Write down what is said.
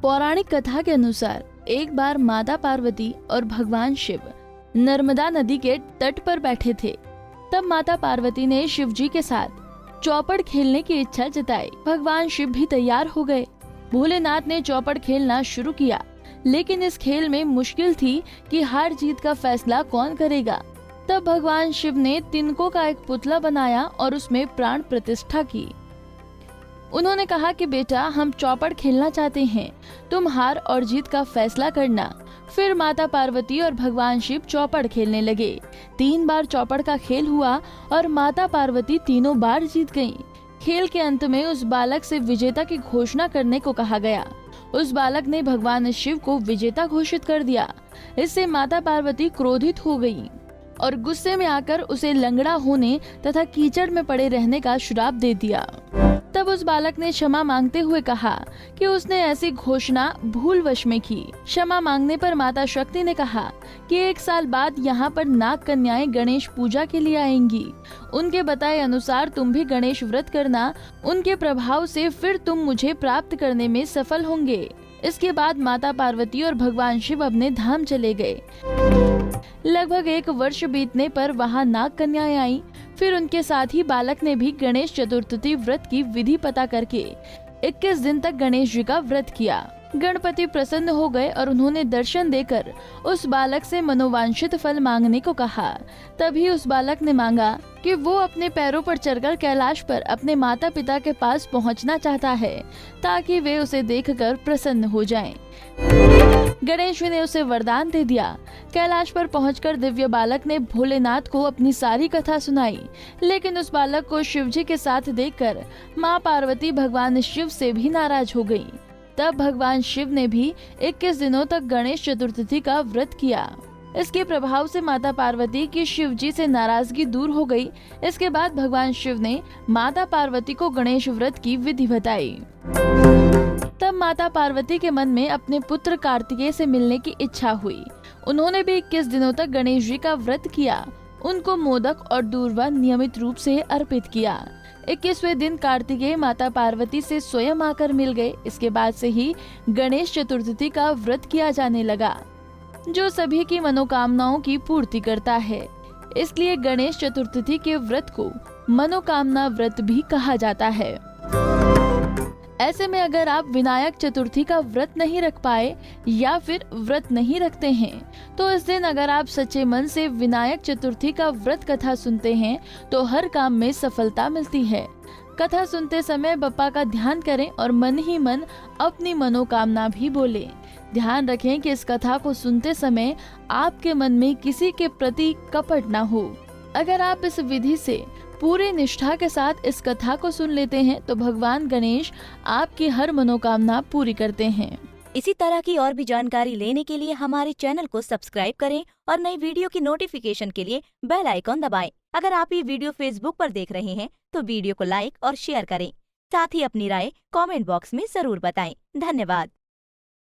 पौराणिक कथा के अनुसार एक बार माता पार्वती और भगवान शिव नर्मदा नदी के तट पर बैठे थे। तब माता पार्वती ने शिव जी के साथ चौपड़ खेलने की इच्छा जताई। भगवान शिव भी तैयार हो गए। भोलेनाथ ने चौपड़ खेलना शुरू किया, लेकिन इस खेल में मुश्किल थी कि हार जीत का फैसला कौन करेगा। तब भगवान शिव ने तिनकों का एक पुतला बनाया और उसमें प्राण प्रतिष्ठा की। उन्होंने कहा कि बेटा, हम चौपड़ खेलना चाहते हैं, तुम हार और जीत का फैसला करना। फिर माता पार्वती और भगवान शिव चौपड़ खेलने लगे। 3 बार चौपड़ का खेल हुआ और माता पार्वती तीनों बार जीत गयीं। खेल के अंत में उस बालक से विजेता की घोषणा करने को कहा गया। उस बालक ने भगवान शिव को विजेता घोषित कर दिया। इससे माता पार्वती क्रोधित हो गयी और गुस्से में आकर उसे लंगड़ा होने तथा कीचड़ में पड़े रहने का श्राप दे दिया। तब उस बालक ने क्षमा मांगते हुए कहा कि उसने ऐसी घोषणा भूलवश में की। क्षमा मांगने पर माता शक्ति ने कहा कि 1 साल बाद यहाँ पर नाग कन्याएं गणेश पूजा के लिए आएंगी। उनके बताए अनुसार तुम भी गणेश व्रत करना, उनके प्रभाव से फिर तुम मुझे प्राप्त करने में सफल होंगे। इसके बाद माता पार्वती और भगवान शिव अपने धाम चले गए। लगभग 1 वर्ष बीतने पर वहाँ नाग कन्याएं आई। फिर उनके साथ ही बालक ने भी गणेश चतुर्थी व्रत की विधि पता करके 21 दिन तक गणेश जी का व्रत किया। गणपति प्रसन्न हो गए और उन्होंने दर्शन देकर उस बालक से मनोवांछित फल मांगने को कहा। तभी उस बालक ने मांगा कि वो अपने पैरों पर चढ़कर कैलाश पर अपने माता पिता के पास पहुंचना चाहता है, ताकि वे उसे देखकर प्रसन्न हो जाएं। गणेश जी ने उसे वरदान दे दिया। कैलाश पर पहुंचकर दिव्य बालक ने भोलेनाथ को अपनी सारी कथा सुनाई, लेकिन उस बालक को शिव जी के साथ देखकर माँ पार्वती भगवान शिव से भी नाराज हो गयी। तब भगवान शिव ने भी 21 दिनों तक गणेश चतुर्थी का व्रत किया। इसके प्रभाव से माता पार्वती की शिव जी से नाराजगी दूर हो गई। इसके बाद भगवान शिव ने माता पार्वती को गणेश व्रत की विधि बताई। तब माता पार्वती के मन में अपने पुत्र कार्तिकेय से मिलने की इच्छा हुई। उन्होंने भी 21 दिनों तक गणेश जी का व्रत किया। उनको मोदक और दूर्वा नियमित रूप से अर्पित किया। 21वें दिन कार्तिकेय माता पार्वती से स्वयं आकर मिल गए। इसके बाद से ही गणेश चतुर्थी का व्रत किया जाने लगा, जो सभी की मनोकामनाओं की पूर्ति करता है। इसलिए गणेश चतुर्थी के व्रत को मनोकामना व्रत भी कहा जाता है। ऐसे में अगर आप विनायक चतुर्थी का व्रत नहीं रख पाए या फिर व्रत नहीं रखते हैं, तो इस दिन अगर आप सच्चे मन से विनायक चतुर्थी का व्रत कथा सुनते हैं तो हर काम में सफलता मिलती है। कथा सुनते समय बप्पा का ध्यान करें और मन ही मन अपनी मनोकामना भी बोलें। ध्यान रखें कि इस कथा को सुनते समय आपके मन में किसी के प्रति कपट न हो। अगर आप इस विधि से पूरी निष्ठा के साथ इस कथा को सुन लेते हैं तो भगवान गणेश आपकी हर मनोकामना पूरी करते हैं। इसी तरह की और भी जानकारी लेने के लिए हमारे चैनल को सब्सक्राइब करें और नई वीडियो की नोटिफिकेशन के लिए बेल आइकॉन दबाएं। अगर आप ये वीडियो फेसबुक पर देख रहे हैं तो वीडियो को लाइक और शेयर करें। साथ ही अपनी राय कमेंट बॉक्स में जरूर बताएं। धन्यवाद।